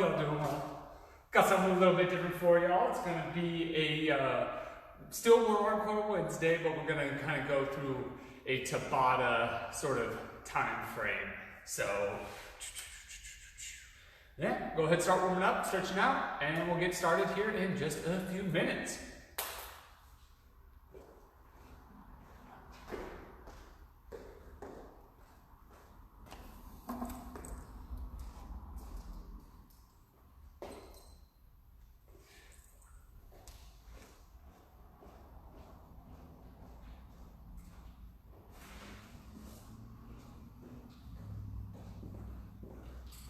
y'all doing well. Got something a little bit different for y'all. It's gonna be a still World War Wednesday, but we're gonna kind of go through a tabata sort of time frame. So yeah, go ahead, start warming up, stretching out, and we'll get started here in just a few minutes.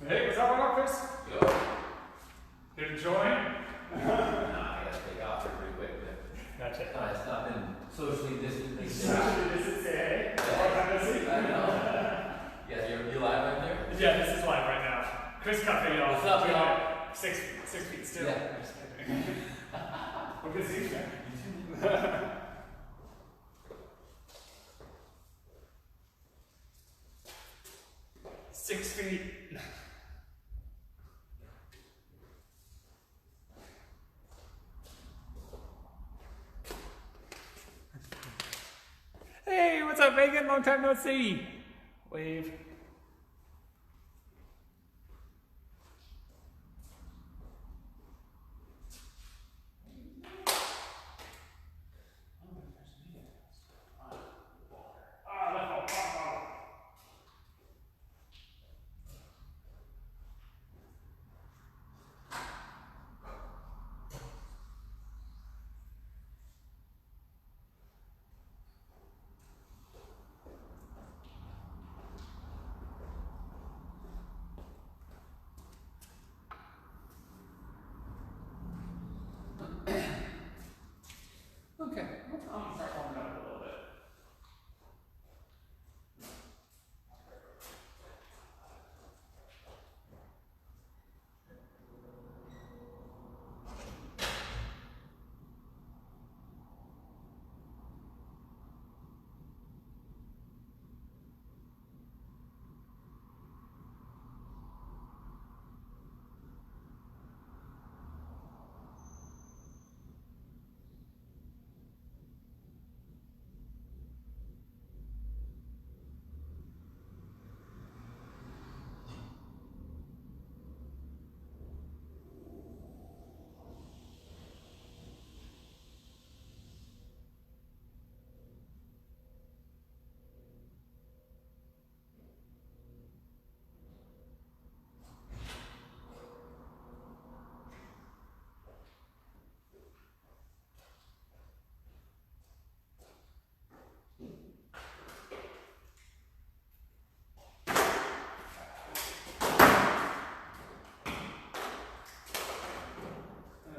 Hey, what's up, Chris? Yo. Here to join? I gotta take off here pretty quick, but Gotcha. it's not been socially distancing. Socially distanced, hey? I know. Yeah, you're live right there? Yeah, this is live right now. Chris Cafe, y'all. What's up, y'all? 6 feet still. Yeah. Well, good to see you, man. 6 feet. Hey, what's up, Megan? Long time no see. Wave. Okay, I'm gonna start warming up a little bit.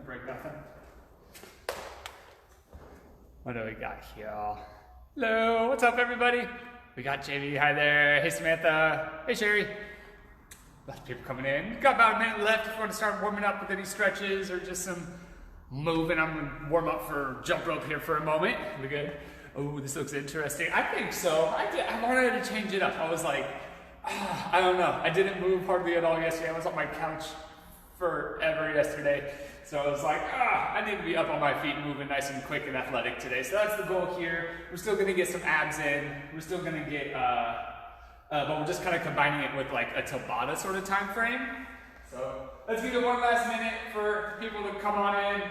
Break nothing. What do we got here? Hello, what's up, everybody? We got JV, hi there. Hey, Samantha. Hey, Sherry. Lots of people coming in. Got about a minute left if you want to start warming up with any stretches or just some moving. I'm gonna warm up for jump rope here for a moment. We good? Oh, this looks interesting. I think so. I wanted to change it up. I was like, I don't know. I didn't move hardly at all yesterday. I was on my couch forever yesterday. So I was like, I need to be up on my feet, moving nice and quick and athletic today. So that's the goal here. We're still gonna get some abs in. We're still gonna get, but we're just kind of combining it with like a tabata sort of time frame. So let's give it one last minute for people to come on in.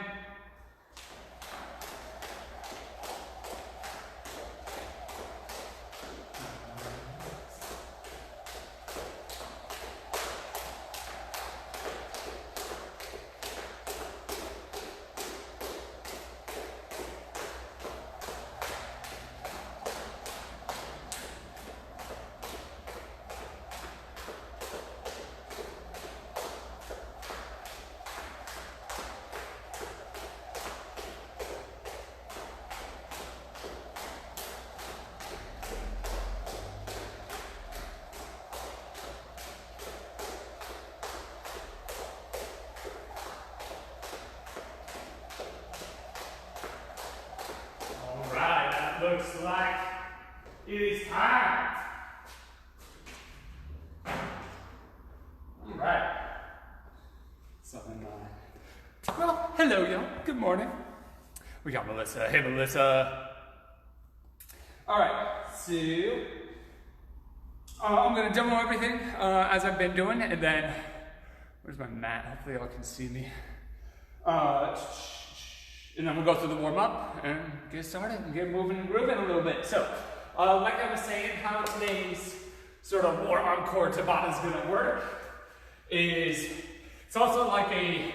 Looks like it is time. All right. Hello, y'all. Good morning. We got Melissa. Hey, Melissa. All right, so I'm gonna demo everything as I've been doing, and then where's my mat? Hopefully, y'all can see me. And then we'll go through the warm up and get started and get moving and grooving a little bit. So, like I was saying, how today's sort of more encore tabata is gonna work is it's also like a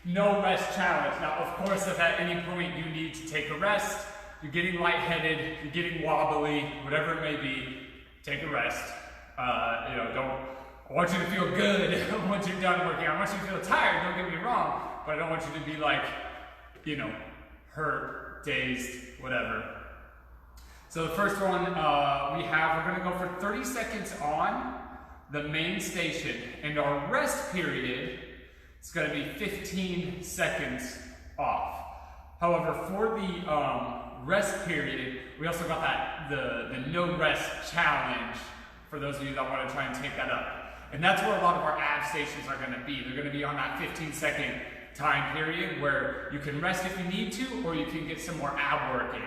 no rest challenge. Now, of course, if at any point you need to take a rest, you're getting lightheaded, you're getting wobbly, whatever it may be, take a rest. I want you to feel good once you're done working. I want you to feel tired, don't get me wrong, but I don't want you to be like, hurt, dazed, whatever. So the first one we're gonna go for 30 seconds on the main station, and our rest period is gonna be 15 seconds off. However, for the rest period, we also got the no rest challenge for those of you that want to try and take that up. And that's where a lot of our ab stations are gonna be. They're gonna be on that 15-second time period where you can rest if you need to, or you can get some more ab work in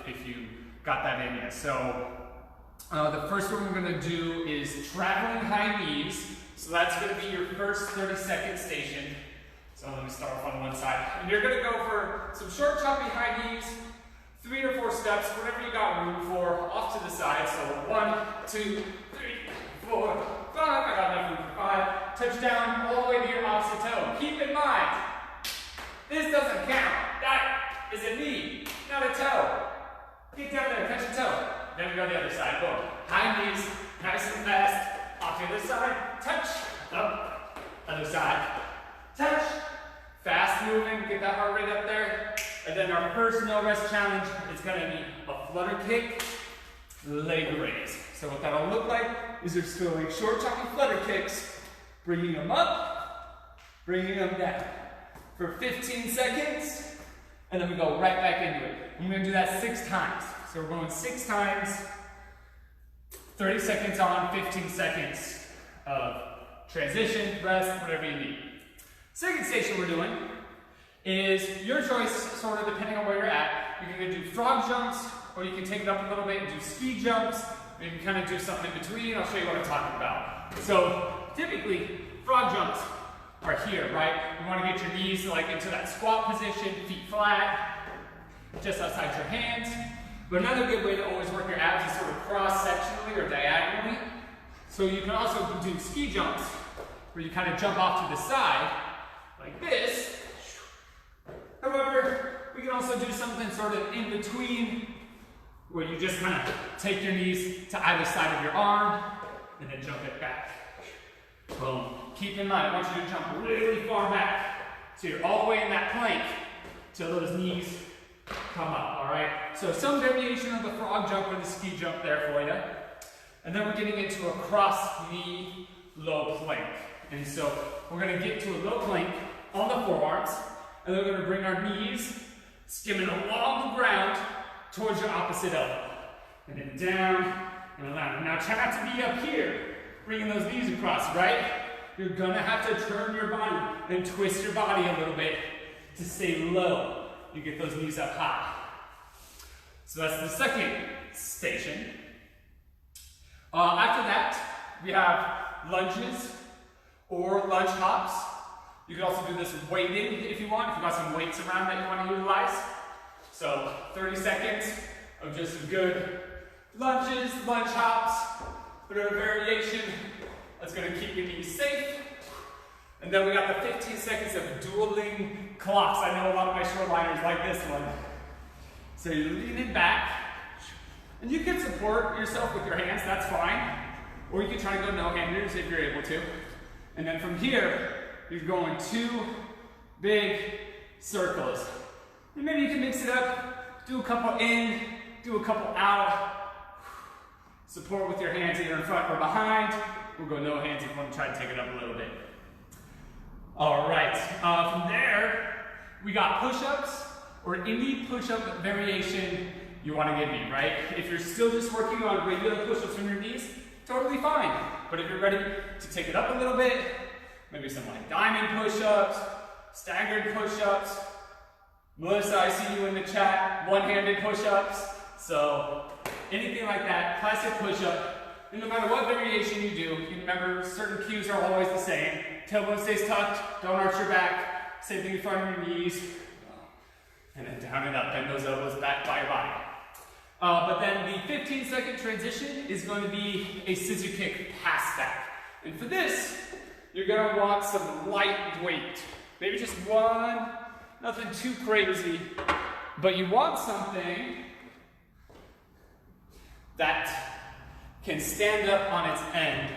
if you got that in you. So the first one we're going to do is traveling high knees. So that's going to be your first 30-second station. So let me start off on one side. And you're going to go for some short, choppy high knees, 3 or 4 steps, whatever you got room for, off to the side. So 1, 2, 3, 4, 5. I got enough room for 5. Touch down all the way to your opposite toe. Keep in mind, this doesn't count. That is a knee, not a toe. Get down there, touch your toe. Then we go the other side. Boom. High knees, nice and fast. Off to the other side. Touch. Up. Other side. Touch. Fast moving. Get that heart rate up there. And then our first no rest challenge is going to be a flutter kick, leg raise. So what that'll look like is you're still doing short, choppy flutter kicks, bringing them up, bringing them down for 15 seconds, and then we go right back into it. I'm going to do that 6 times. So we're going 6 times, 30 seconds on, 15 seconds of transition, rest, whatever you need. Second station we're doing is your choice, sort of depending on where you're at. You can either do frog jumps, or you can take it up a little bit and do ski jumps. You can kind of do something in between. I'll show you what I'm talking about. So typically, frog jumps are here, right? You want to get your knees like into that squat position, feet flat, just outside your hands. But another good way to always work your abs is sort of cross-sectionally or diagonally. So you can also do ski jumps, where you kind of jump off to the side, like this. However, we can also do something sort of in between, where you just kind of take your knees to either side of your arm, and then jump it back. Boom. Keep in mind, I want you to jump really far back. So you're all the way in that plank till those knees come up, all right? So some variation of the frog jump or the ski jump there for you. And then we're getting into a cross knee low plank. And so we're gonna get to a low plank on the forearms, and then we're gonna bring our knees skimming along the ground towards your opposite elbow. And then down and around. Now try not to be up here, bringing those knees across, right? You're gonna have to turn your body and twist your body a little bit to stay low. You get those knees up high. So that's the second station. After that, we have lunges or lunge hops. You can also do this with weighting if you want, if you've got some weights around that you want to utilize. So 30 seconds of just some good lunges, lunge hops, bit of a variation. That's going to keep your knees safe. And then we got the 15 seconds of dueling clocks. I know a lot of my shortliners like this one. So you're leaning back, and you can support yourself with your hands, that's fine. Or you can try to go no-handers if you're able to. And then from here, you're going 2 big circles. And maybe you can mix it up, do a couple in, do a couple out. Support with your hands either in front or behind. We'll go no hands if you want to try to take it up a little bit. All right, from there, we got push-ups or any push-up variation you want to give me, right? If you're still just working on regular push-ups from your knees, totally fine. But if you're ready to take it up a little bit, maybe some like diamond push-ups, staggered push-ups. Melissa, I see you in the chat, one-handed push-ups. So anything like that, classic push-up. And no matter what variation you do, you remember certain cues are always the same. Tailbone stays tucked, don't arch your back. Same thing in front of your knees. And then down and up, bend those elbows back by your body. But then the 15-second transition is going to be a scissor kick pass back. And for this, you're going to want some light weight. Maybe just one, nothing too crazy. But you want something that can stand up on its end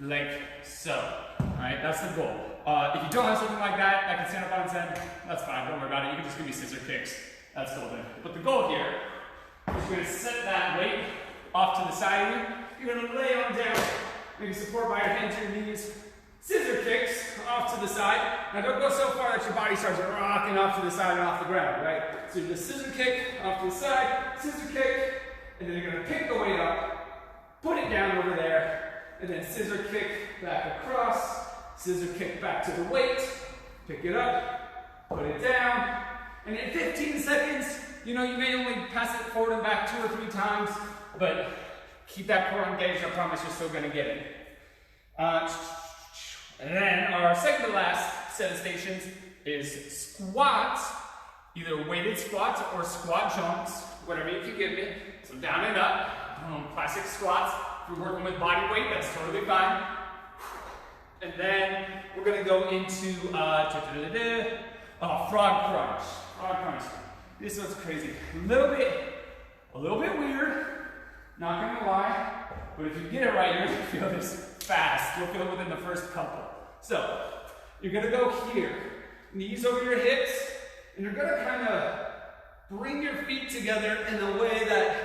like so. Alright, that's the goal. If you don't have something like that that can stand up on its end, that's fine, don't worry about it. You can just give me scissor kicks. That's golden. But the goal here is you're going to set that weight off to the side of you. You're going to lay on down, maybe support by your hands or your knees. Scissor kicks off to the side. Now don't go so far that your body starts rocking off to the side and off the ground, right? So you're just scissor kick off to the side, scissor kick, and then you're going to pick the weight up, put it down over there, and then scissor kick back across, scissor kick back to the weight, pick it up, put it down, and in 15 seconds, you know, you may only pass it forward and back 2 or 3 times, but keep that core engaged, I promise you're still going to get it. And then our second to last set of stations is squats, either weighted squats or squat jumps, whatever you can give me. So down and up, boom, classic squats. If you're working with body weight, that's totally fine. And then we're going to go into frog crunch. Frog crunch. This one's crazy. A little bit weird, not going to lie, but if you get it right, you're going to feel this fast. You'll feel it within the first couple. So, you're going to go here, knees over your hips, and you're going to kind of bring your feet together in a way that,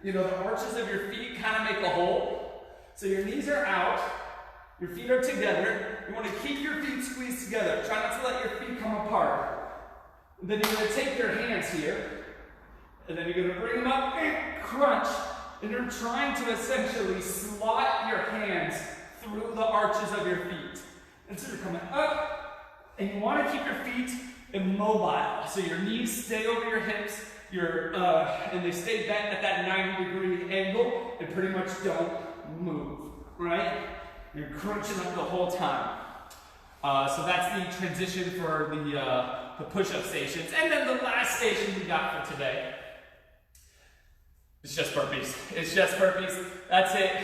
you know, the arches of your feet kind of make a hole. So your knees are out, your feet are together. You want to keep your feet squeezed together. Try not to let your feet come apart. And then you're going to take your hands here, and then you're going to bring them up and crunch. And you're trying to essentially slot your hands through the arches of your feet. And so you're coming up, and you want to keep your feet immobile. So your knees stay over your hips, and they stay bent at that 90-degree angle, and pretty much don't move, right? You're crunching up the whole time. So that's the transition for the push-up stations. And then the last station we got for today, it's just burpees. It's just burpees. That's it.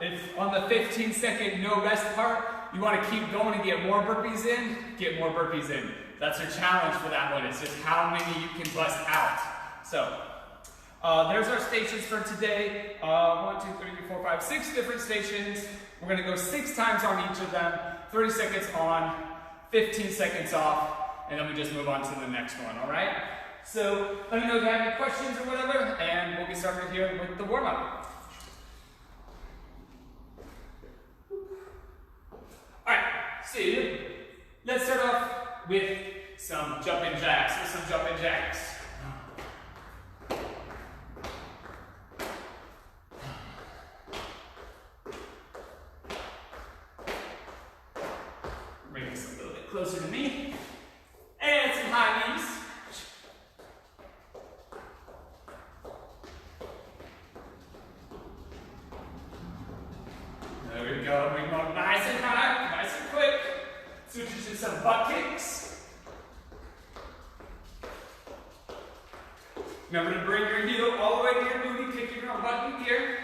If on the 15-second no rest part, you want to keep going and get more burpees in, get more burpees in. That's your challenge for that one. It's just how many you can bust out. So, there's our stations for today. 1, 2, 3, 4, 5, 6 different stations. We're going to go 6 times on each of them. 30 seconds on, 15 seconds off, and then we just move on to the next one, all right? So, let me know if you have any questions or whatever, and we'll get started here with the warm-up. Alright, so let's start off with some jumping jacks. Bring this a little bit closer to me. And some high knees. There we go. Bring them up nice and high, nice and quick. Switch to some butt kicks. Remember to bring your heel all the way to your booty, kick your butt in gear.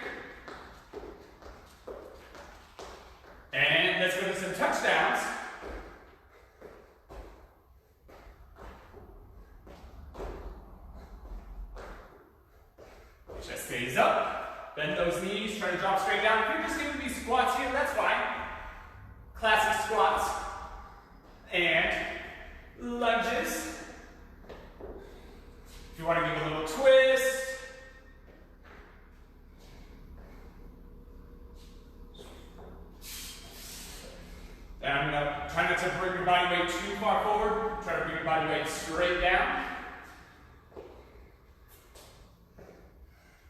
And let's go to some touchdowns. Chest stays up. Bend those knees, try to drop straight down. If you're just giving me squats here, that's fine. Classic squats and lunges. If you want to give a little twist. And I'm going to try not to bring your body weight too far forward. Try to bring your body weight straight down.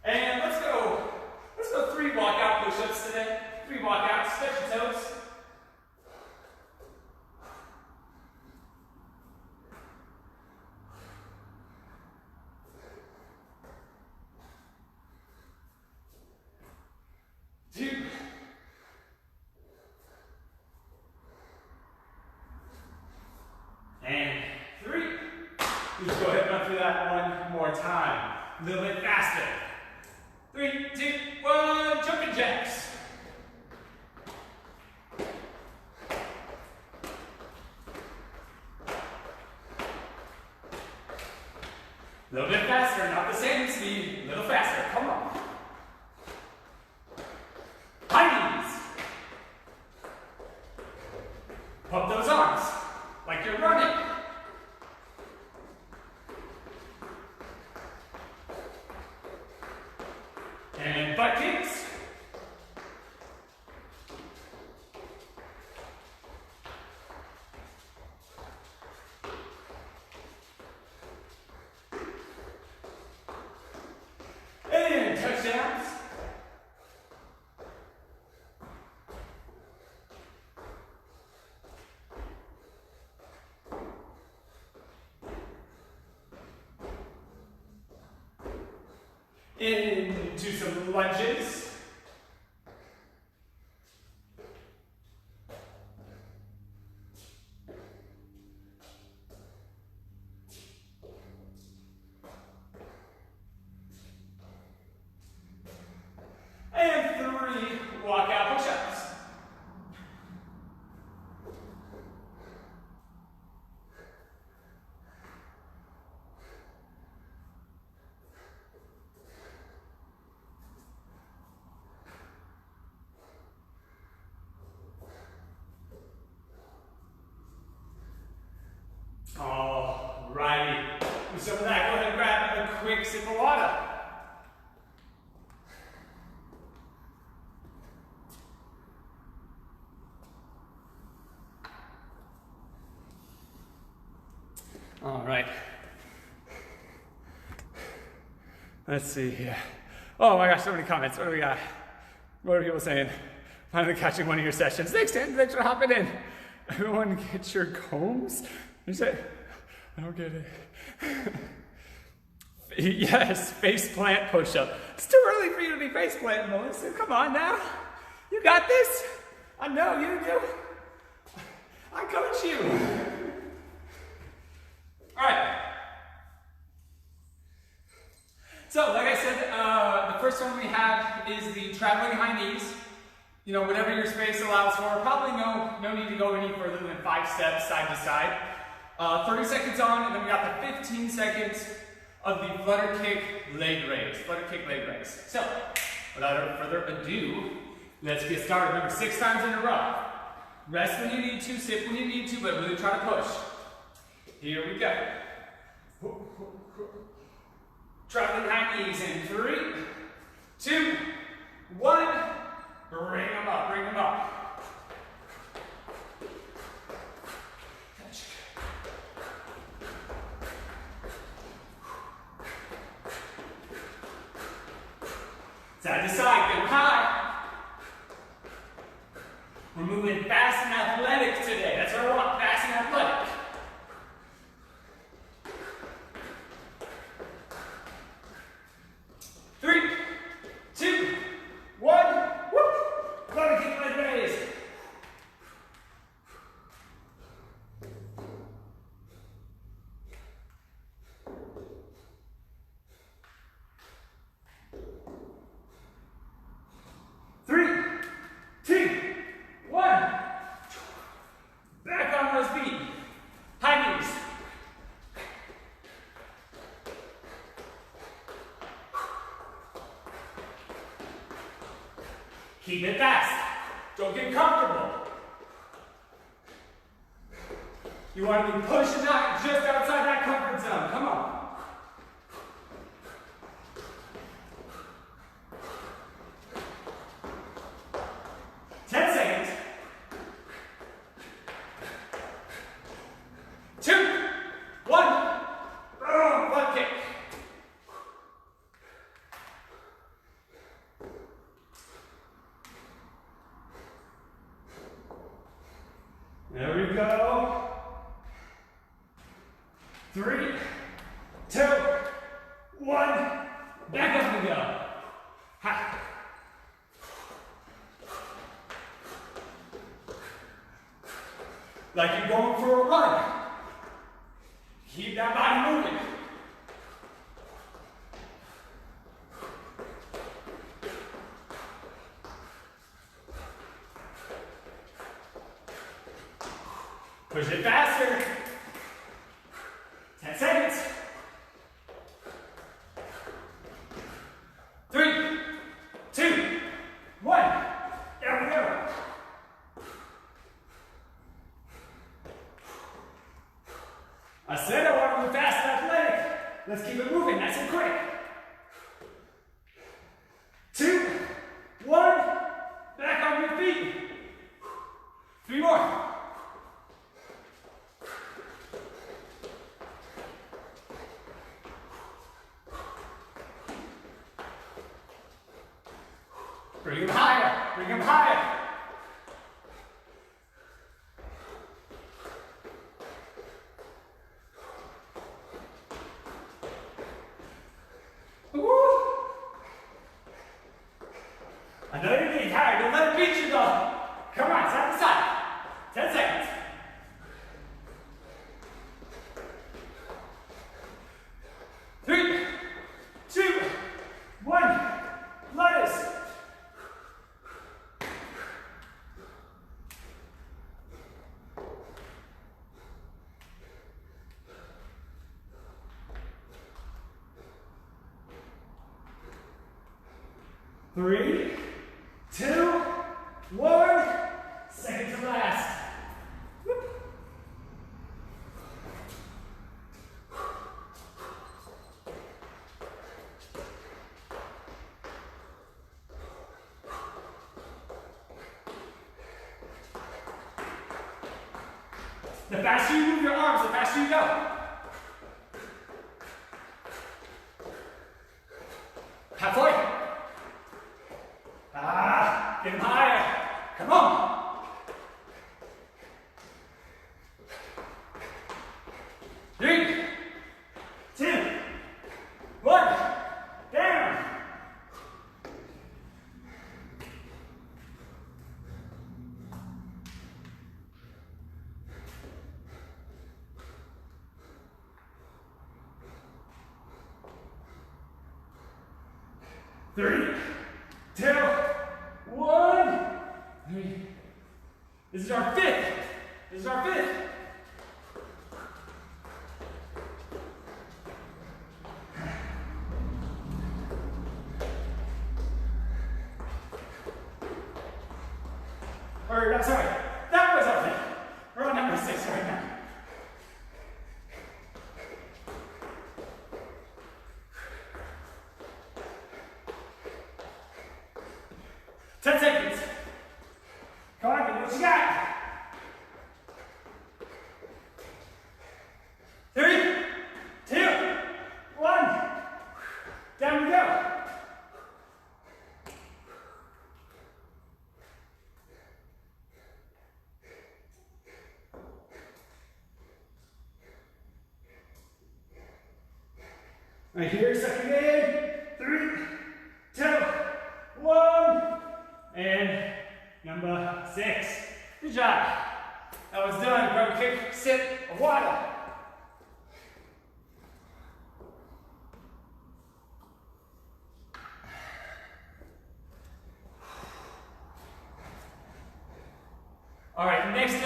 And let's go 3 walkout push-ups today. 3 walkouts, stretch your toes. Into some lunges. And 3 walkout push-ups. Alrighty, do some of that. Go ahead and grab a quick sip of water. All right. Let's see here. Oh my gosh, so many comments. What do we got? What are people saying? Finally catching one of your sessions. Thanks, Dan. Thanks for hopping in. Everyone get your combs? You said, I don't get it. Yes, face plant push-up. It's too early for you to be face planting, Melissa. Come on now. You got this. I know you do. I coach you. All right. So, like I said, the first one we have is the traveling high knees. You know, whatever your space allows for. Probably no need to go any further than 5 steps side to side. 30 seconds on, and then we got the 15 seconds of the Flutterkick leg raise. Flutterkick leg raise. So, without further ado, let's get started. Remember, 6 times in a row. Rest when you need to, sip when you need to, but really try to push. Here we go. Traveling high knees in 3, 2, 1. Bring them up, bring them up. Side to side, get high. We're moving fast and athletic today. That's what I want, fast and athletic. Keep it fast. Don't get comfortable. You want to be pushing out just outside that comfort zone. Come on. There we go. 3, 2, 1. Back up we go. Ha. Like you're going for a run. Keep that body moving. Push it faster. 10 seconds. 3, 2, 1. There we go. I said I want to move fast and athletic. Let's keep it moving nice and quick. 2, 1. Back on your feet. 3 more. Bring them higher, bring them higher. Woo. Come on, side to side. 10 seconds. 3, 2, 1. Lettuce. Three, 2, 1. Second to last. Whoop. The faster you move your arms, the faster you go. Halfway. Get him higher. Come on. 3, 2, 1. Down. Three, 2, 1. This is our fifth. This is our fifth. Or, I'm sorry, that was our fifth. We're on number 6 right now. Ten seconds. Come on, give me what you got. 3, 2, 1. Down we go. Right here, second in. 3, 2, 1. And number 6. Good job. That was done. Grab a quick sip of water. All right, next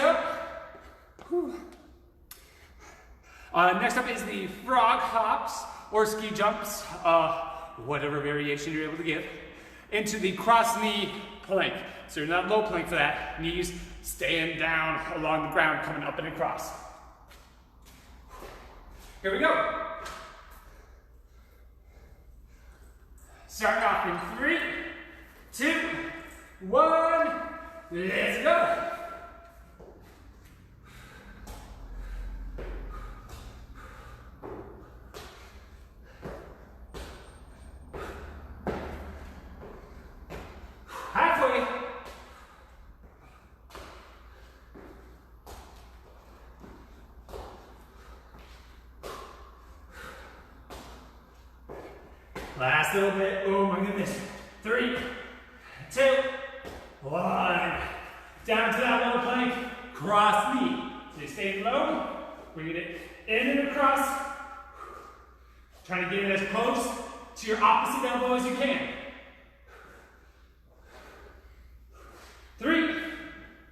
up is the frog hops or ski jumps, whatever variation you're able to give, into the cross knee plank. So you're not low plank for that. Knees staying down along the ground, coming up and across. Here we go. Starting off in 3, 2, 1. Let's go. Halfway. Last little bit. Oh my goodness. 3, 2, 1. Down to that low plank. Cross knee. So you stay low. Bring it in and across. Trying to get it as close to your opposite elbow as you can. 3,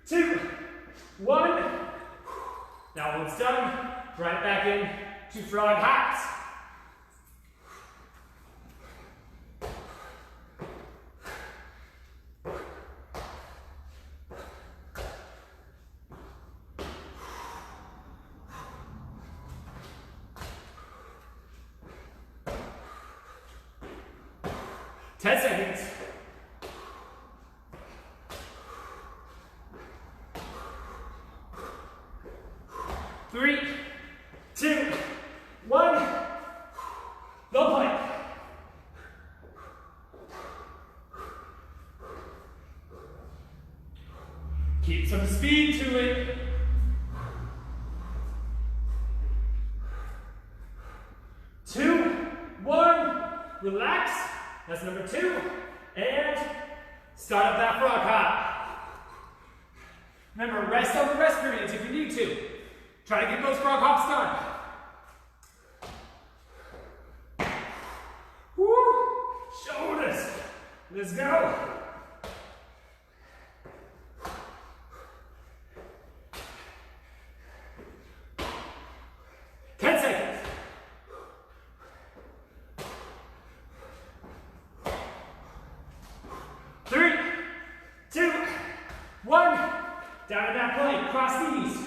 2, 1. Now when it's done, right back in to frog hops. Ten seconds. 3, 2, 1. Low plank. Keep some speed to it. 2, 1. Relax. That's number 2. And start up that frog hop. Remember, rest on the rest periods if you need to. Try to get those frog hops done. Woo! Shoulders. Let's go. Down in that plank, cross knees.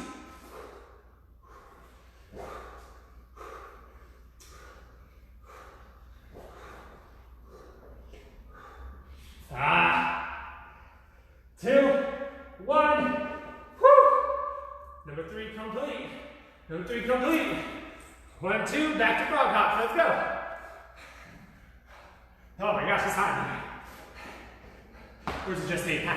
Two, one. Woo! Number three complete. Number three complete. 1, 2, back to frog hops. Let's go. Oh my gosh, it's hot. Or is it just 8?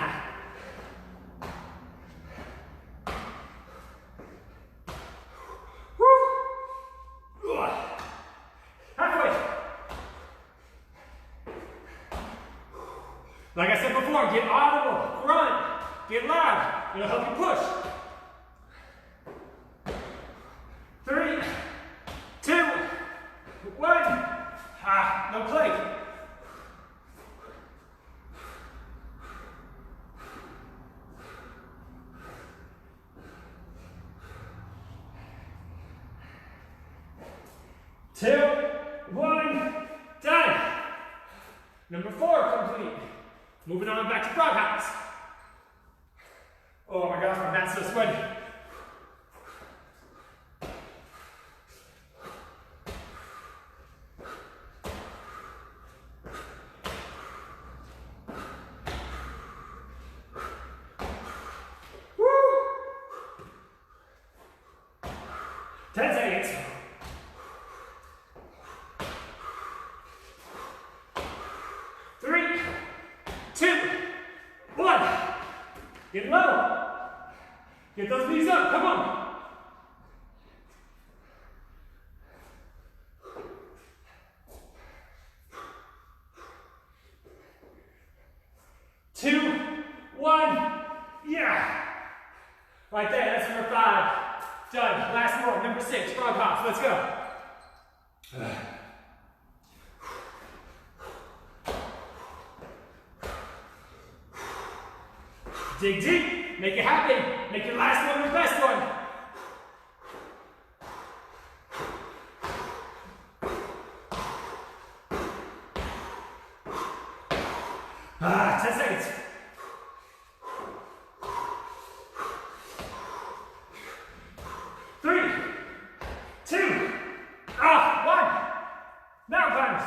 Like I said before, get audible, grunt, get loud. It'll help you push. 3, 2, 1. No plank. Two, one, done. Number 4 complete. Moving on back to frog hops. Oh my gosh, my back's so sweaty. Woo! 10 seconds. 3, 2, 1. Get low. Get those knees up. Come on. Two, one. Yeah. Right there. That's number 5. Done. Last one. Number 6. Frog hops. Let's go. Dig deep, make it happen, make your last one the best one. Ah, 10 seconds. 3, 2, 1. Now climbs.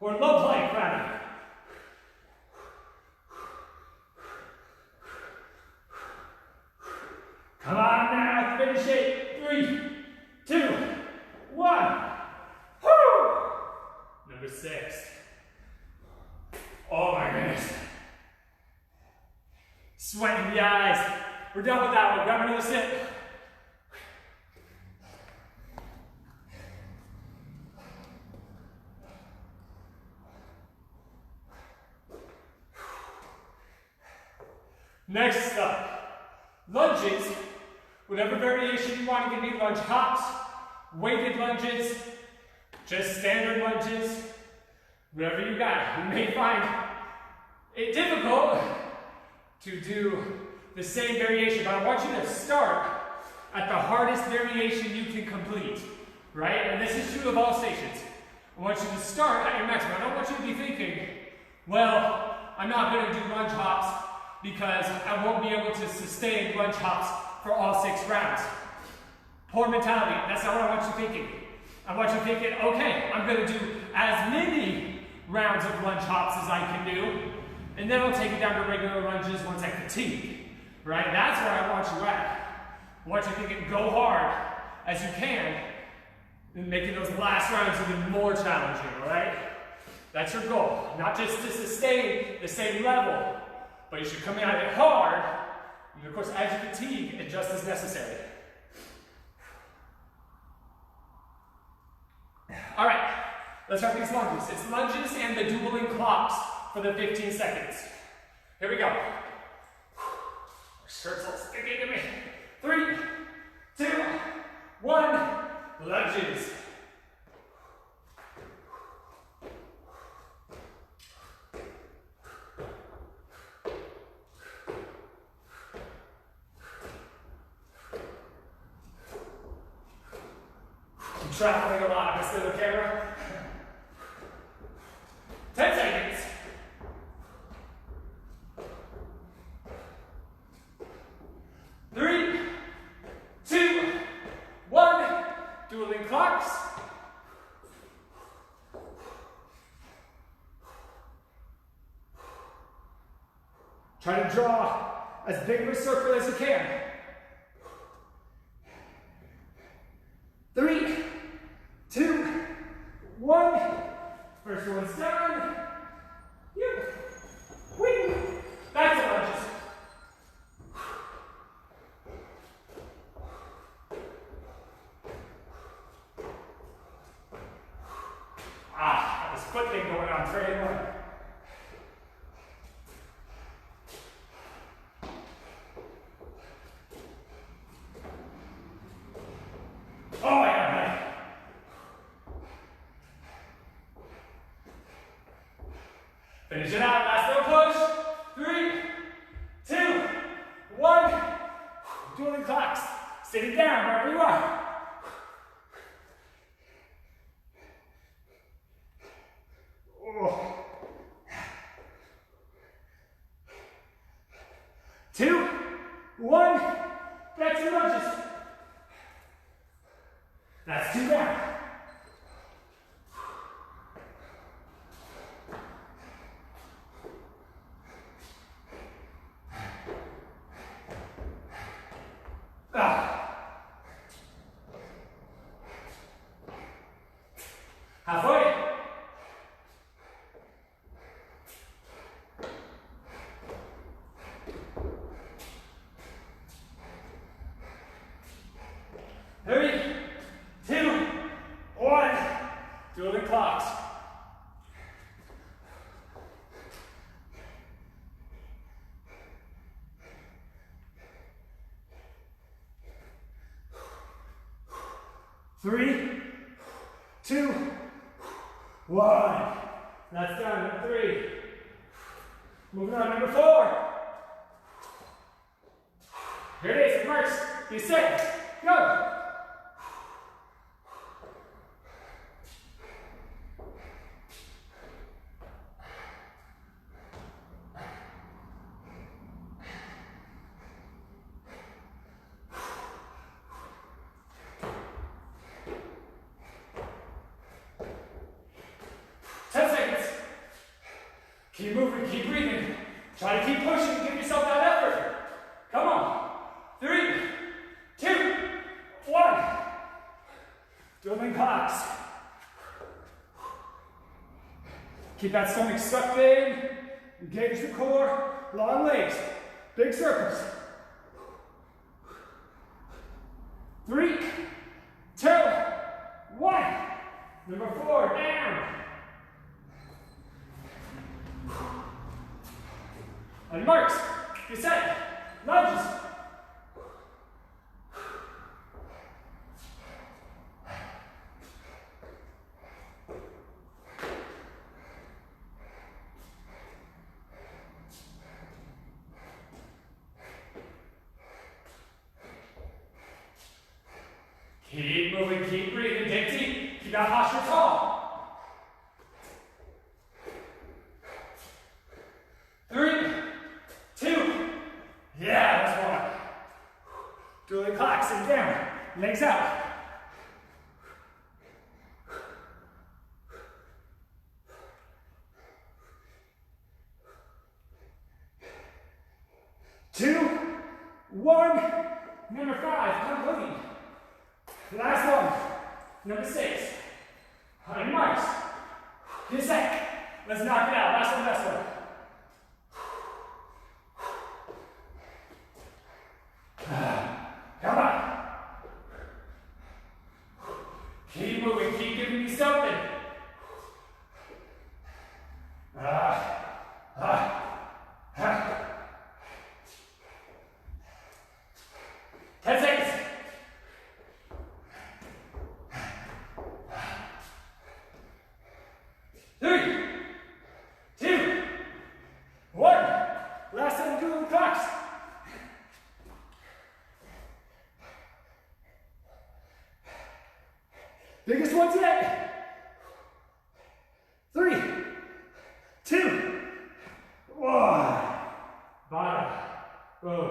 Or low plank, rather. Come on now, finish it. 3, 2, 1. Woo! Number 6. Oh my goodness. Sweat in the eyes. We're done with that one. Grab another sip. Next up, lunges. Whatever variation you want, it can be lunge hops, weighted lunges, just standard lunges, whatever you got. You may find it difficult to do the same variation, but I want you to start at the hardest variation you can complete, right? And this is true of all stations. I want you to start at your maximum. I don't want you to be thinking, well, I'm not going to do lunge hops because I won't be able to sustain lunge hops for all 6 rounds. Poor mentality. That's not what I want you thinking. I want you thinking, okay, I'm going to do as many rounds of lunge hops as I can do, and then I'll take it down to regular lunges once I fatigue. Right? That's where I want you at. I want you thinking, go hard as you can, and making those last rounds even more challenging, all right? That's your goal. Not just to sustain the same level, but you should come at it hard, and of course, as you fatigue, adjust as necessary. All right, let's try these lunges. It's lunges and the dueling clocks for the 15 seconds. Here we go. traveling a lot with this little camera. 10 seconds. 3, 2, 1. Dueling clocks. Try to draw as big of a circle as you can. 3, 2, 1. First one's done. Wing. Back to lunges. Got this foot thing going on for anyone. Oh yeah, buddy. Finish it out, last little push. 3, 2, 1. Dueling clocks. Sit it down wherever you are. Oh. 2, 1. Back to lunges. That's 2 down. Halfway. Three, 2, 1. Dueling clocks. Three, 2, 1. That's done. Number 3. Moving on. Number 4. Here it is. First. Be set. Go. Keep moving, keep breathing. Try to keep pushing, give yourself that effort. Come on. 3, 2, 1. Dueling clocks. Keep that stomach sucked in. Engage the core. Long legs. Big circles. 3, 2, 1. Number 4, down. On marks, get set, lunges. Keep moving, keep breathing, dig deep. Keep that posture tall. 3, 2, yeah, that's 1. Dueling clocks, sit down, legs out. Two, 1, number 5, come clean. Last one, number 6. On your marks, get set. Let's knock it out, last one. Come on. Keep moving, keep giving me something. 10 seconds. 3, 2, tabata. Good.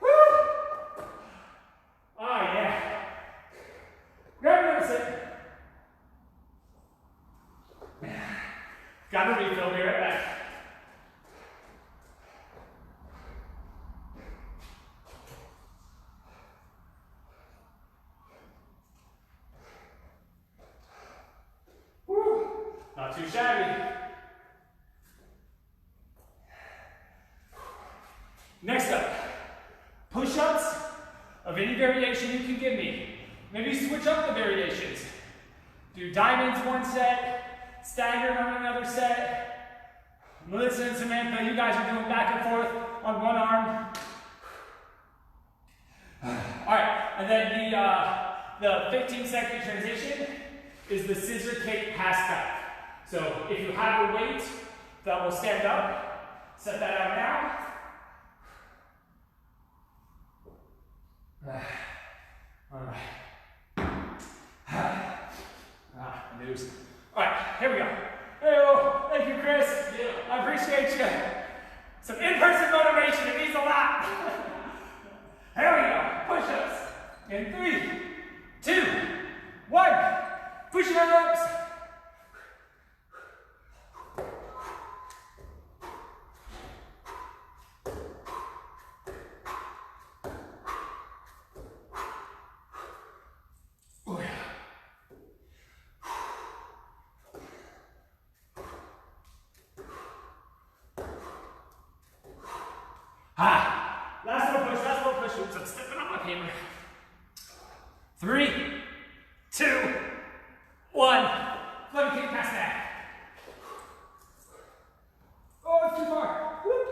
Woo! Oh yeah. Grab another sit. Got a refill, be right back. Woo! Not too shabby. Next up, push-ups of any variation you can give me. Maybe switch up the variations. Do diamonds one set, staggered on another set. Melissa and Samantha, you guys are doing back and forth on one arm. All right, and then the 15-second transition is the scissor kick pass back. So if you have a weight that will stand up, set that out now. All right. News. All right, here we go. Hey, thank you, Chris. Yeah. I appreciate you. Some in-person motivation, it means a lot. Here we go. Push-ups. In 3, 2, 1. Push-ups. Last little push. Oops, I'm stepping on my hammer. 3, 2, 1. Flutterkick pass back. Oh, it's too far. Whoop.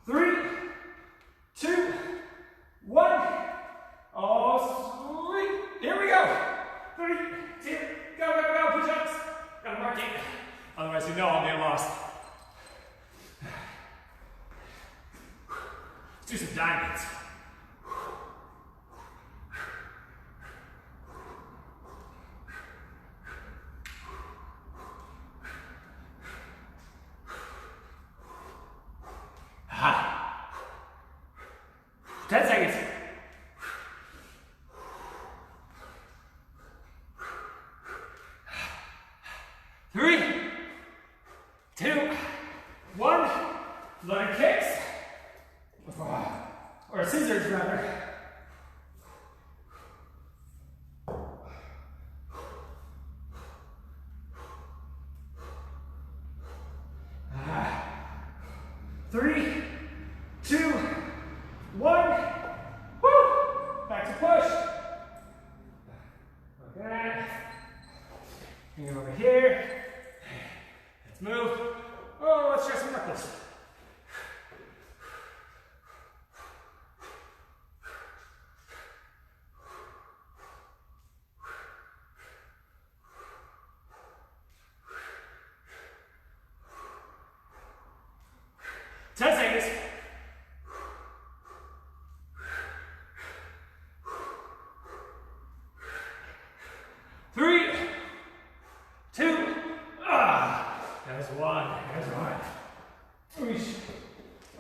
Three, 2, 1. Oh, sweet. Here we go. 3, 2, go. Push-ups. Gotta mark it. Otherwise, you know I'll get lost. Let's do some diamonds. Ha. 10 seconds. 3, 2, 1. Flutter kicks. Or scissors, rather. Three, 2, 1. Woo! Back to push. Okay. Hang it over here. Let's move. Oh, let's try some knuckles.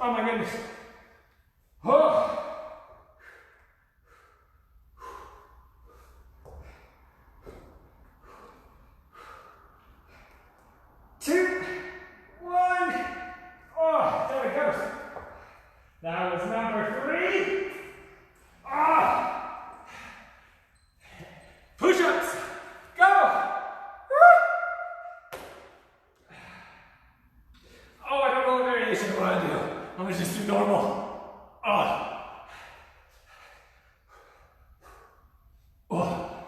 Oh my goodness. Oh. Two, 1. Oh, there it goes. That was number 3. Ah. Push-ups. Go. Woo. Oh, I don't know what variation I want to do. I'm gonna just do normal. Oh. Oh.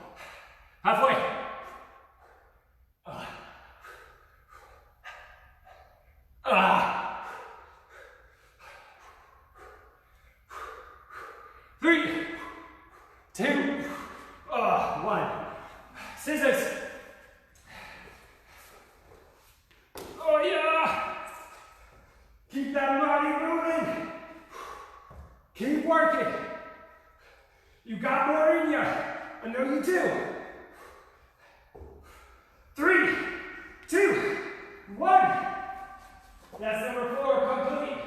Halfway. Ah. 3, 2, 1. Scissors. Oh yeah. Keep that body moving. Keep working. You got more in you. go, you too. 3, 2, 1. That's number 4, complete.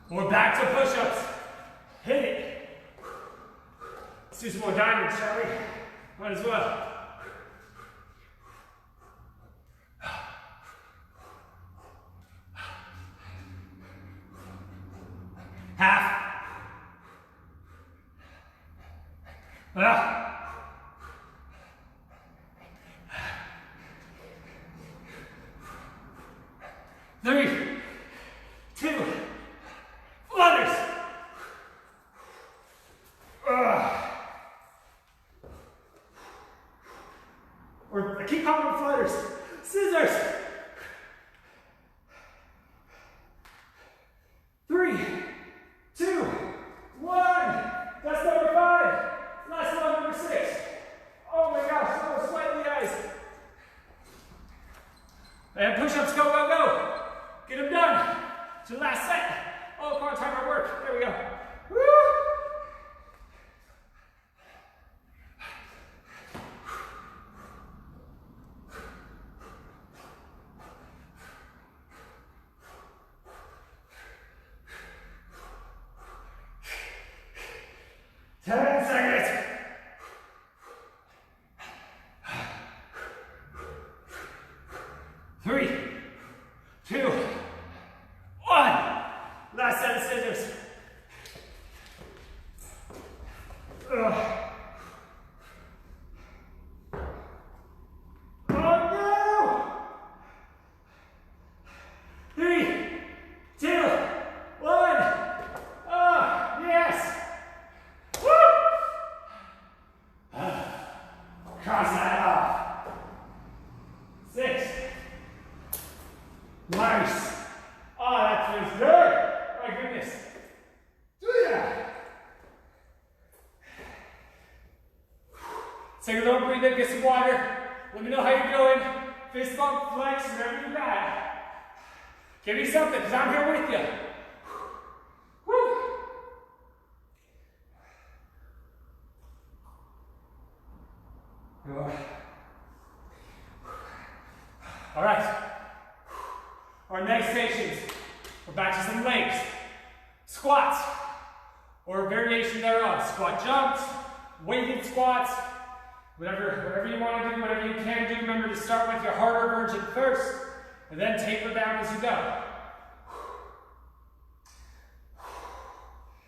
We're back to push-ups. Hit it. Let's do some more diamonds, shall we? Might as well. Half. 3, 2, flutters. Or I keep calling them flutters. Scissors. 3, 2, 1. That's number 5. Last one, number 6. Oh my gosh, so much sweat in the eyes. And push-ups, go, go, go. Get them done. To the last set. Oh, come on, time our work. There we go. Woo! Seconds. 3, 2, 1. Last set of scissors. Oh no! 3, 2, 1. Oh, yes! Woo! Cross that off. 6. Nice. Oh, that feels good. My goodness. Do that. Take a little breather, get some water. Let me know how you're doing. Fist bump, flex, whatever you got. Give me something, because I'm here with you. Woo. All right. Our next stations, we're back to some legs. Squats, or a variation thereof. Squat jumps, weighted squats, whatever you want to do, whatever you can do. Remember to start with your harder version first, and then taper down as you go.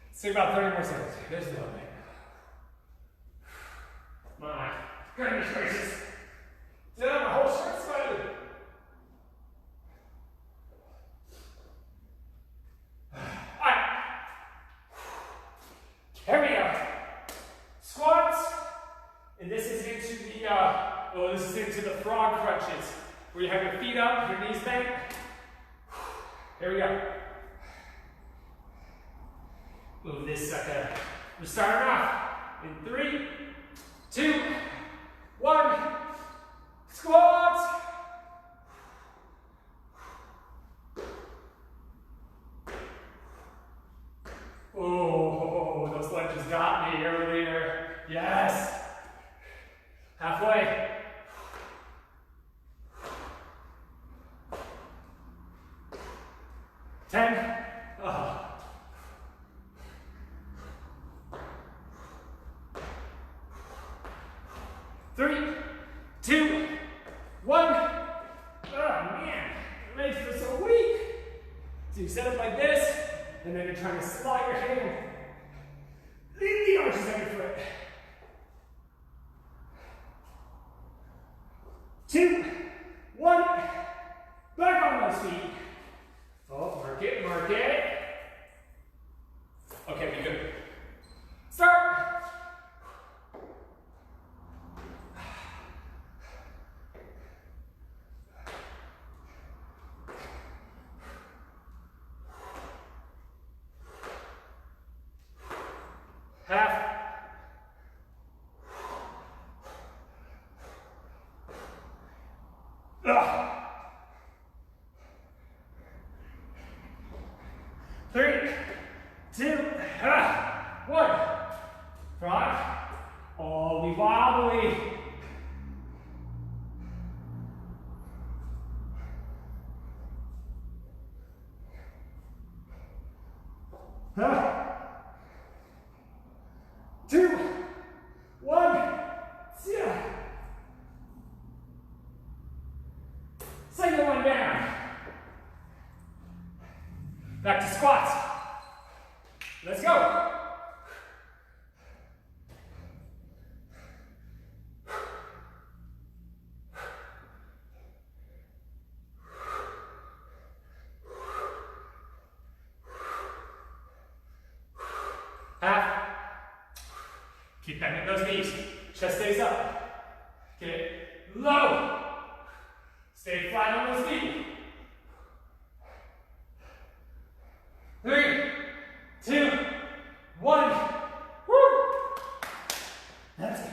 Let's take about 30 more seconds. There's the opening. My goodness gracious. Damn, my whole shirt's sweating. Here we go. Squats, and this is into the frog crunches, where you have your feet up, your knees bent. Here we go. Move this sucker. We're starting off in 3, 2, 1. Squats. Oh, those lunges got me earlier. Yes. Halfway. Ten. Oh. 3, 2, 1. Oh man, your legs are so weak. So you set up like this, and then you're trying to slide your hand. Leave the arches on your foot. 2, 1. Back on those feet. Oh, mark it, mark it. Okay, be good. Start. Half. One. Front. All wobbly. Two. One. Yeah. Second one down. Back to squats. Let's go. Half. Keep bending those knees. Chest stays up. Get low. Stay flat on those feet. 3, 2, 1. Woo! That's it.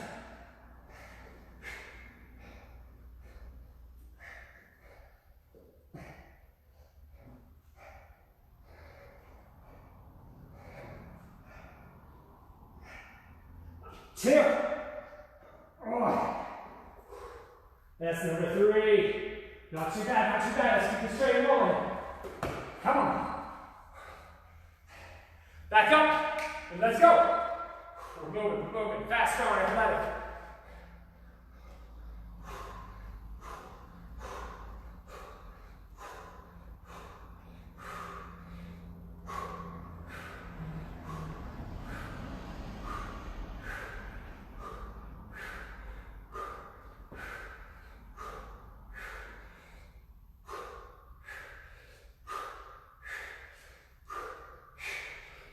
Two. Oh. That's number 3. Not too bad, not too bad. Let's keep it straight and rolling. Come on. Back up, and let's go. We're moving. Fast, strong, athletic.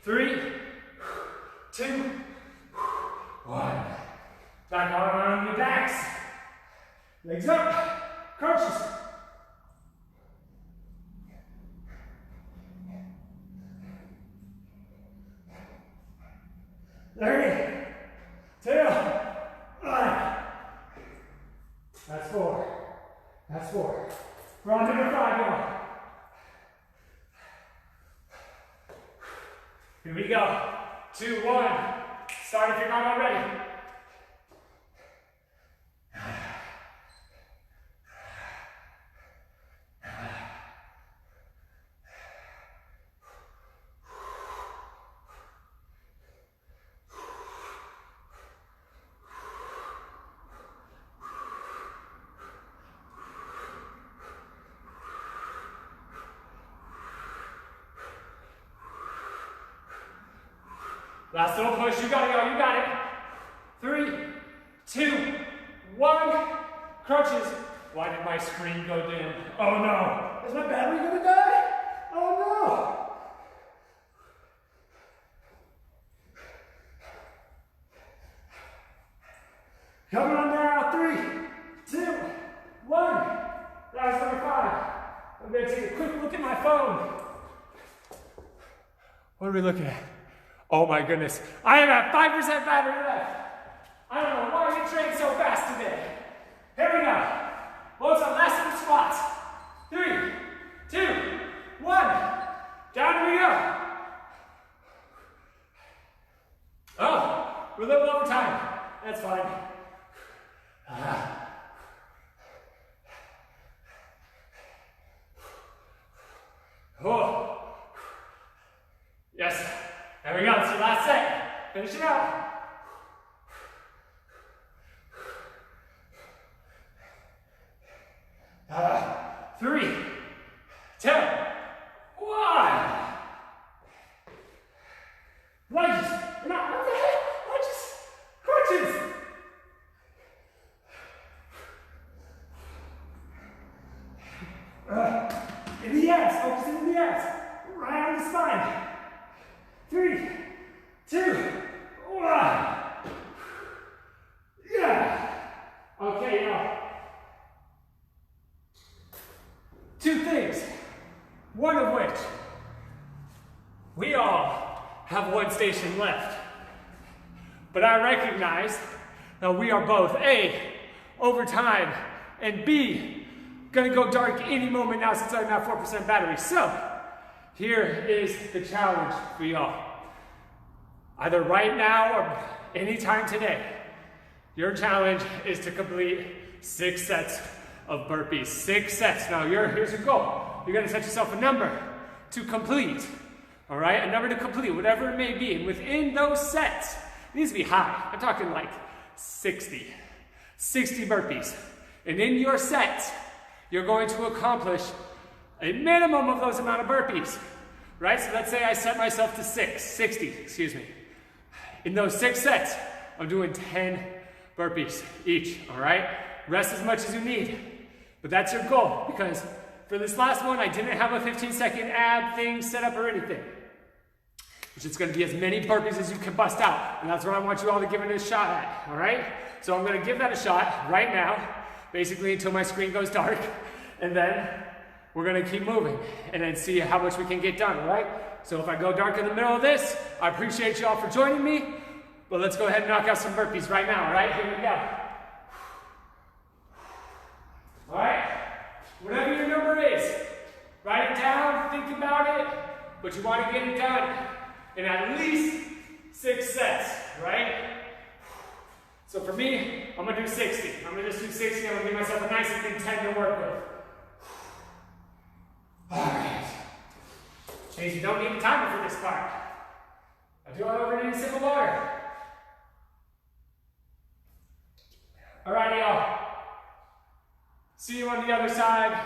Three, 2, 1. Back on your backs. Legs up. Crunches. Three, 2, 1. That's 4. That's 4. We're on number 5 now. Here we go. 2, 1. Start if you're not already. Last little push, you got it, y'all, you got it. 3, 2, 1. Crunches. Why did my screen go dim? Oh no. Is my battery gonna die? Oh no. Coming on now. 3, 2, 1. That was number 5. I'm gonna take a quick look at my phone. What are we looking at? Oh my goodness, I am at 5% battery left. I don't know why we trained so fast today. Here we go. Loads on last little squats. 3, 2, 1. Down we go. Oh, we're a little over time. That's fine. Oh. Yes. There we go, it's your last set. Finish it out. Three, 2, 1. Lunges. No, what the heck? Lunges. Crunches. In the abs. Focus in the abs. Right on the spine. 3, 2, 1. Yeah. Okay, now. 2 things. One of which we all have one station left. But I recognize that we are both A, over time, and B, gonna go dark any moment now since I'm at 4% battery. So, here is the challenge for y'all. either right now or anytime today, your challenge is to complete 6 sets of burpees. 6 sets. Now here's your goal. You're gonna set yourself a number to complete. All right, a number to complete, whatever it may be. And within those sets, it needs to be high. I'm talking like 60 burpees. And in your sets, you're going to accomplish a minimum of those amount of burpees, right? So let's say I set myself to 60, excuse me. In those 6 sets, I'm doing 10 burpees each, all right? Rest as much as you need. But that's your goal, because for this last one, I didn't have a 15-second ab thing set up or anything. Which is gonna be as many burpees as you can bust out. And that's what I want you all to give it a shot at, all right? So I'm gonna give that a shot right now, basically until my screen goes dark. And then we're gonna keep moving and then see how much we can get done, all right? So if I go dark in the middle of this, I appreciate you all for joining me. But let's go ahead and knock out some burpees right now, all right? Here we go. All right? Whatever your number is, write it down, think about it, but you want to get it done in at least 6 sets, right? So for me, I'm gonna do 60. I'm gonna just do 60. I'm gonna give myself a nice and big 10 to work with. All right. Chase, you don't need a timer for this part. I do all over in a sip of water. All right, y'all. See you on the other side.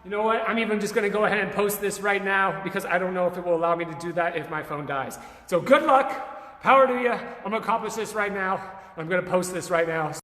You know what? I'm even just gonna go ahead and post this right now because I don't know if it will allow me to do that if my phone dies. So good luck, power to you. I'm gonna accomplish this right now. I'm gonna post this right now.